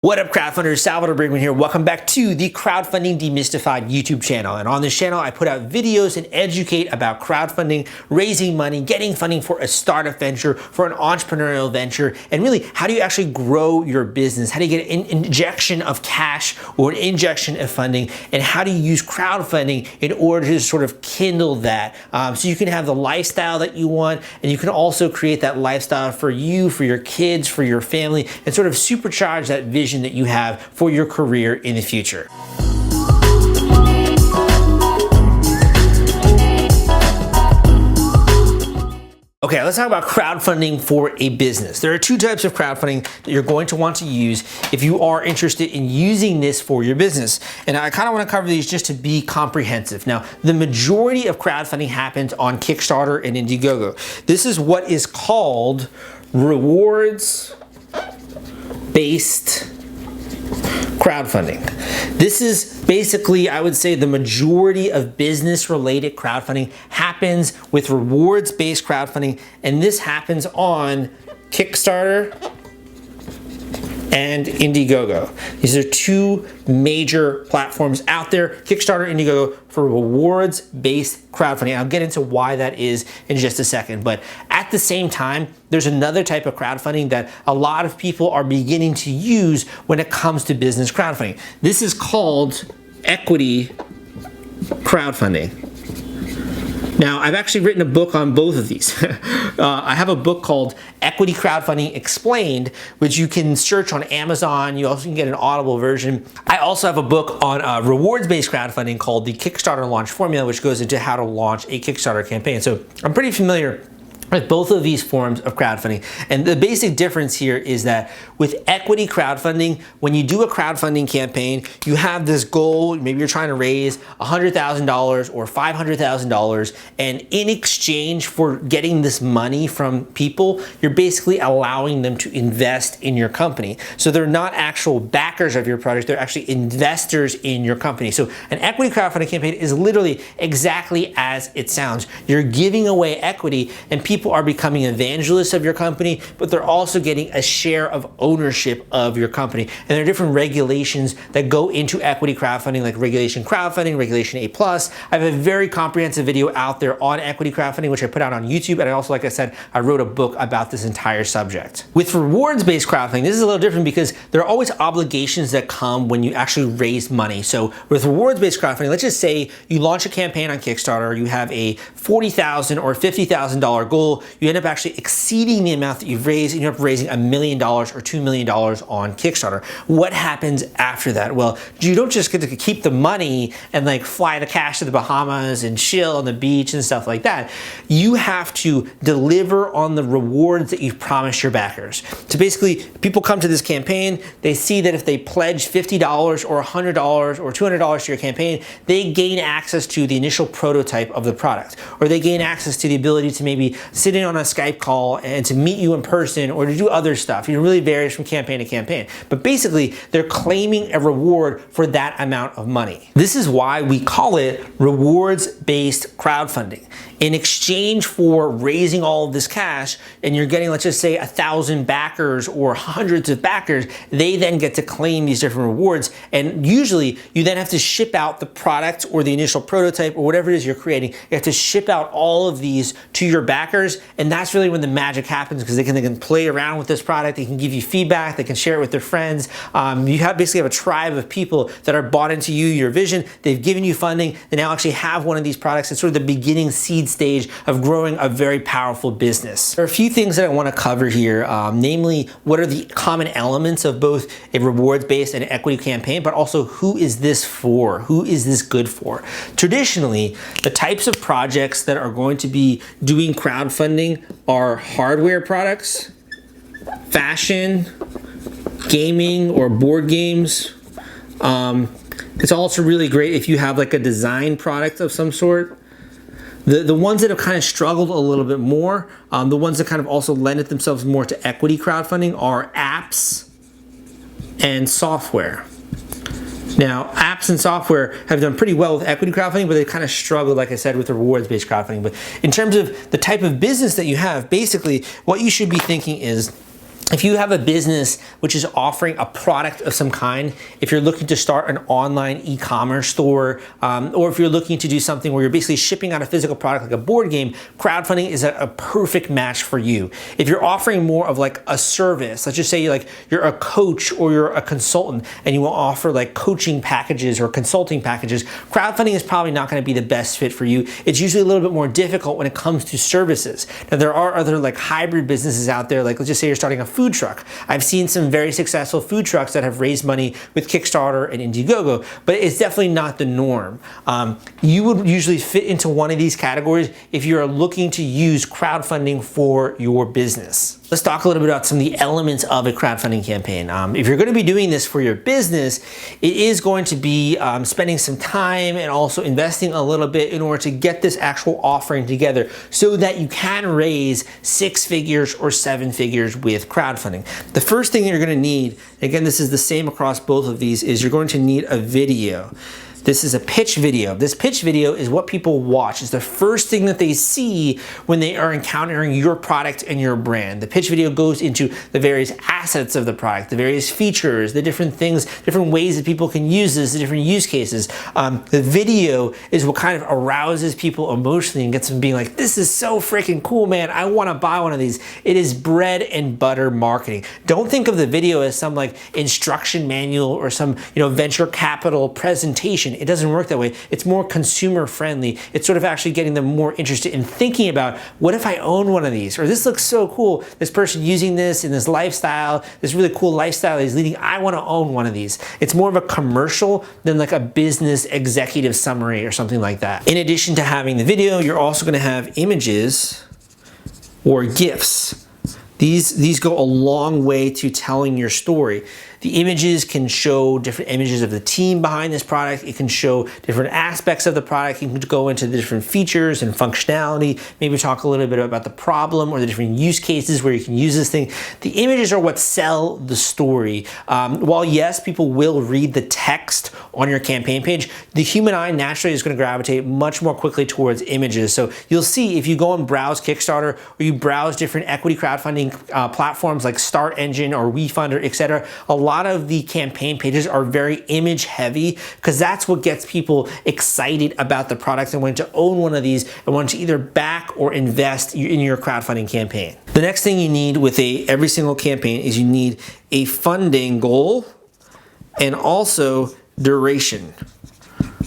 What up, crowdfunders? Salvador Briggman here. Welcome back to the Crowdfunding Demystified YouTube channel. And on this channel, I put out videos and educate about crowdfunding, raising money, getting funding for a startup venture, for an entrepreneurial venture, and really, how do you actually grow your business? How do you get an injection of cash or an injection of funding? And how do you use crowdfunding in order to sort of kindle that? So you can have the lifestyle that you want, and you can also create that lifestyle for you, for your kids, for your family, and sort of supercharge that vision that you have for your career in the future. Okay, let's talk about crowdfunding for a business. There are two types of crowdfunding that you're going to want to use if you are interested in using this for your business. And I kind of want to cover these just to be comprehensive. Now, the majority of crowdfunding happens on Kickstarter and Indiegogo. This is what is called rewards-based crowdfunding. This is basically, I would say, the majority of business-related crowdfunding happens with rewards-based crowdfunding, and this happens on Kickstarter and Indiegogo. These are two major platforms out there, Kickstarter, Indiegogo, for rewards-based crowdfunding. I'll get into why that is in just a second, but at the same time, there's another type of crowdfunding that a lot of people are beginning to use when it comes to business crowdfunding. This is called equity crowdfunding. Now, I've actually written a book on both of these. I have a book called Equity Crowdfunding Explained, which you can search on Amazon. You also can get an Audible version. I also have a book on rewards-based crowdfunding called the Kickstarter Launch Formula, which goes into how to launch a Kickstarter campaign. So I'm pretty familiar with both of these forms of crowdfunding. And the basic difference here is that with equity crowdfunding, when you do a crowdfunding campaign, you have this goal, maybe you're trying to raise $100,000 or $500,000, and in exchange for getting this money from people, you're basically allowing them to invest in your company. So they're not actual backers of your project, they're actually investors in your company. So an equity crowdfunding campaign is literally exactly as it sounds. You're giving away equity, and people are becoming evangelists of your company, but they're also getting a share of ownership of your company. And there are different regulations that go into equity crowdfunding, like regulation crowdfunding, regulation A+. I have a very comprehensive video out there on equity crowdfunding, which I put out on YouTube. And I also, like I said, I wrote a book about this entire subject. With rewards-based crowdfunding, this is a little different because there are always obligations that come when you actually raise money. So with rewards-based crowdfunding, let's just say you launch a campaign on Kickstarter, you have a $40,000 or $50,000 goal, you end up actually exceeding the amount that you've raised, and you end up raising $1 million or $2 million on Kickstarter. What happens after that? Well, you don't just get to keep the money and like fly the cash to the Bahamas and chill on the beach and stuff like that. You have to deliver on the rewards that you've promised your backers. So basically, people come to this campaign, they see that if they pledge $50 or $100 or $200 to your campaign, they gain access to the initial prototype of the product, or they gain access to the ability to maybe sit in on a Skype call and to meet you in person or to do other stuff. It really varies from campaign to campaign. But basically, they're claiming a reward for that amount of money. This is why we call it rewards-based crowdfunding. In exchange for raising all of this cash, and you're getting, let's just say, 1,000 backers or hundreds of backers, they then get to claim these different rewards. And usually, you then have to ship out the product or the initial prototype or whatever it is you're creating. You have to ship out all of these to your backers, and that's really when the magic happens, because they can play around with this product, they can give you feedback, they can share it with their friends. You basically have a tribe of people that are bought into you, your vision, they've given you funding, they now actually have one of these products. It's sort of the beginning seed stage of growing a very powerful business. There are a few things that I want to cover here, namely, what are the common elements of both a rewards-based and equity campaign, but also who is this for? Who is this good for? Traditionally, the types of projects that are going to be doing crowdfunding are hardware products, fashion, gaming or board games. It's also really great if you have like a design product of some sort. The ones that have kind of struggled a little bit more, the ones that kind of also lend themselves more to equity crowdfunding are apps and software. Now, apps and software have done pretty well with equity crowdfunding, but they kind of struggled, like I said, with rewards-based crowdfunding. But in terms of the type of business that you have, basically what you should be thinking is, if you have a business which is offering a product of some kind, if you're looking to start an online e-commerce store, or if you're looking to do something where you're basically shipping out a physical product like a board game, crowdfunding is a perfect match for you. If you're offering more of like a service, let's just say you're a coach or you're a consultant and you want to offer like coaching packages or consulting packages, crowdfunding is probably not going to be the best fit for you. It's usually a little bit more difficult when it comes to services. Now, there are other like hybrid businesses out there, like let's just say you're starting a food truck. I've seen some very successful food trucks that have raised money with Kickstarter and Indiegogo, but it's definitely not the norm. You would usually fit into one of these categories if you're looking to use crowdfunding for your business. Let's talk a little bit about some of the elements of a crowdfunding campaign. If you're going to be doing this for your business, it is going to be spending some time and also investing a little bit in order to get this actual offering together so that you can raise 6 figures or 7 figures with crowdfunding. The first thing you're going to need, again, this is the same across both of these, is you're going to need a video. This is a pitch video. This pitch video is what people watch. It's the first thing that they see when they are encountering your product and your brand. The pitch video goes into the various assets of the product, the various features, the different things, different ways that people can use this, the different use cases. The video is what kind of arouses people emotionally and gets them being like, this is so freaking cool, man. I want to buy one of these. It is bread and butter marketing. Don't think of the video as some like instruction manual or some, venture capital presentation. It doesn't work that way. It's more consumer friendly. It's sort of actually getting them more interested in thinking about, what if I own one of these? Or this looks so cool. This person using this in this lifestyle, this really cool lifestyle he's leading, I want to own one of these. It's more of a commercial than like a business executive summary or something like that. In addition to having the video, you're also going to have images or GIFs. These go a long way to telling your story. The images can show different images of the team behind this product. It can show different aspects of the product. You can go into the different features and functionality, maybe talk a little bit about the problem or the different use cases where you can use this thing. The images are what sell the story. While yes, people will read the text on your campaign page, the human eye naturally is going to gravitate much more quickly towards images. So you'll see if you go and browse Kickstarter or you browse different equity crowdfunding platforms like Start Engine or WeFunder, etc., a lot of the campaign pages are very image heavy because that's what gets people excited about the product and want to own one of these and want to either back or invest in your crowdfunding campaign. The next thing you need with every single campaign is you need a funding goal and also duration.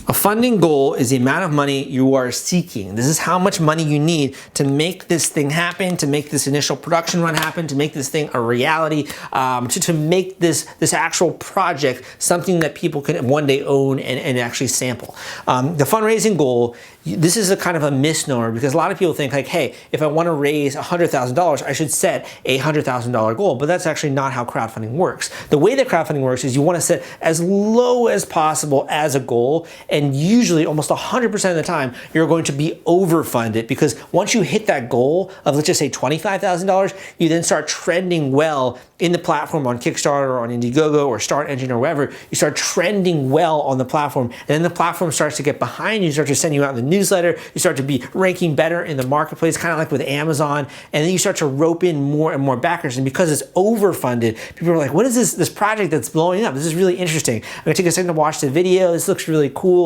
A funding goal is the amount of money you are seeking. This is how much money you need to make this thing happen, to make this initial production run happen, to make this thing a reality, to make this actual project something that people can one day own and actually sample. The fundraising goal, this is a kind of a misnomer because a lot of people think like, hey, if I want to raise $100,000, I should set a $100,000 goal, but that's actually not how crowdfunding works. The way that crowdfunding works is you want to set as low as possible as a goal, and usually almost 100% of the time, you're going to be overfunded because once you hit that goal of, let's just say $25,000, you then start trending well in the platform on Kickstarter or on Indiegogo or Start Engine or wherever. You start trending well on the platform, and then the platform starts to get behind you, start to send you out in the newsletter, you start to be ranking better in the marketplace, kind of like with Amazon, and then you start to rope in more and more backers. And because it's overfunded, people are like, what is this project that's blowing up? This is really interesting. I'm gonna take a second to watch the video. This looks really cool.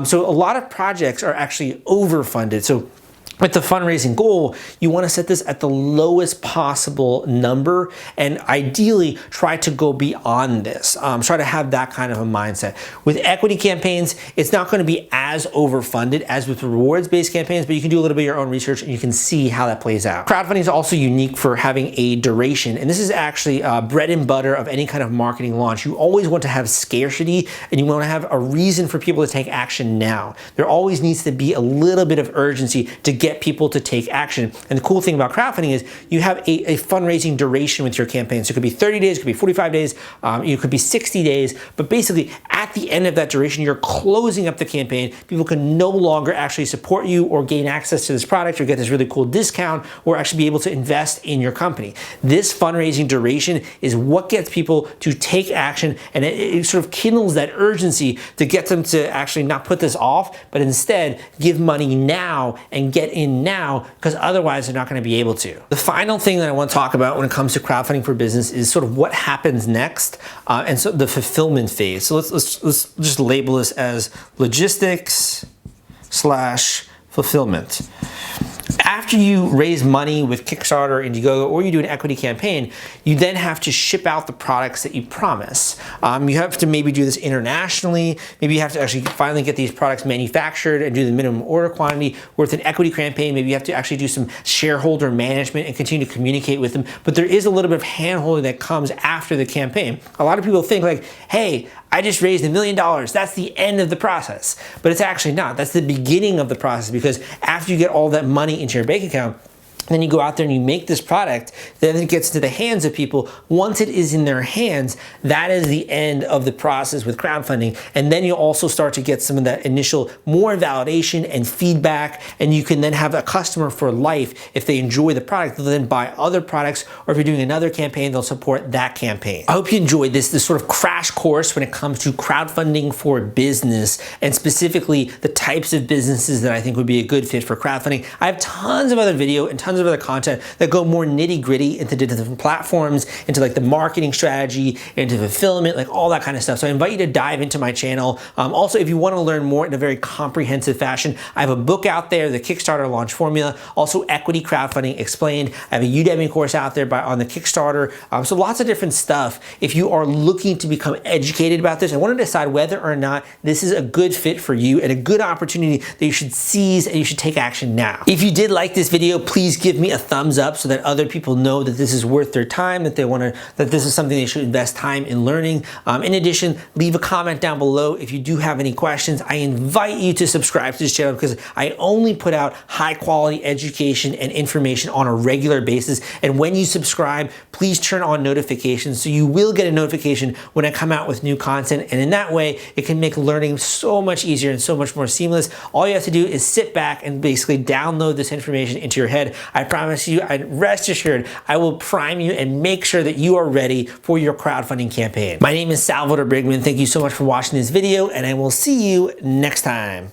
So a lot of projects are actually overfunded. So with the fundraising goal, you want to set this at the lowest possible number and ideally try to go beyond this. Try to have that kind of a mindset. With equity campaigns, it's not going to be as overfunded as with rewards-based campaigns, but you can do a little bit of your own research and you can see how that plays out. Crowdfunding is also unique for having a duration, and this is actually bread and butter of any kind of marketing launch. You always want to have scarcity and you want to have a reason for people to take action now. There always needs to be a little bit of urgency to get people to take action. And the cool thing about crowdfunding is you have a fundraising duration with your campaign. So it could be 30 days, it could be 45 days, it could be 60 days, but basically at the end of that duration, you're closing up the campaign. People can no longer actually support you or gain access to this product or get this really cool discount or actually be able to invest in your company. This fundraising duration is what gets people to take action, and it sort of kindles that urgency to get them to actually not put this off, but instead give money now and get in now, because otherwise they're not going to be able to. The final thing that I want to talk about when it comes to crowdfunding for business is sort of what happens next, and so the fulfillment phase. So let's just label this as logistics / fulfillment. After you raise money with Kickstarter, Indiegogo, or you do an equity campaign, you then have to ship out the products that you promise. You have to maybe do this internationally. Maybe you have to actually finally get these products manufactured and do the minimum order quantity. With an equity campaign, maybe you have to actually do some shareholder management and continue to communicate with them. But there is a little bit of hand-holding that comes after the campaign. A lot of people think like, hey, I just raised $1 million. That's the end of the process. But it's actually not. That's the beginning of the process, because after you get all that money into your bank account, then you go out there and you make this product, then it gets into the hands of people. Once it is in their hands, that is the end of the process with crowdfunding. And then you also start to get some of that initial more validation and feedback, and you can then have a customer for life. If they enjoy the product, they'll then buy other products, or if you're doing another campaign, they'll support that campaign. I hope you enjoyed this sort of crash course when it comes to crowdfunding for business, and specifically the types of businesses that I think would be a good fit for crowdfunding. I have tons of other video and tons of other content that go more nitty gritty into the different platforms, into like the marketing strategy, into fulfillment, like all that kind of stuff. So I invite you to dive into my channel. Also, if you want to learn more in a very comprehensive fashion, I have a book out there, the Kickstarter Launch Formula, also Equity Crowdfunding Explained. I have a Udemy course out there on the Kickstarter. So lots of different stuff. If you are looking to become educated about this and want to decide whether or not this is a good fit for you and a good opportunity that you should seize and you should take action now. If you did like this video, please give me a thumbs up so that other people know that this is worth their time, that this is something they should invest time in learning. In addition, leave a comment down below if you do have any questions. I invite you to subscribe to this channel, because I only put out high quality education and information on a regular basis. And when you subscribe, please turn on notifications so you will get a notification when I come out with new content. And in that way, it can make learning so much easier and so much more seamless. All you have to do is sit back and basically download this information into your head. I promise you, rest assured, I will prime you and make sure that you are ready for your crowdfunding campaign. My name is Salvador Briggman. Thank you so much for watching this video, and I will see you next time.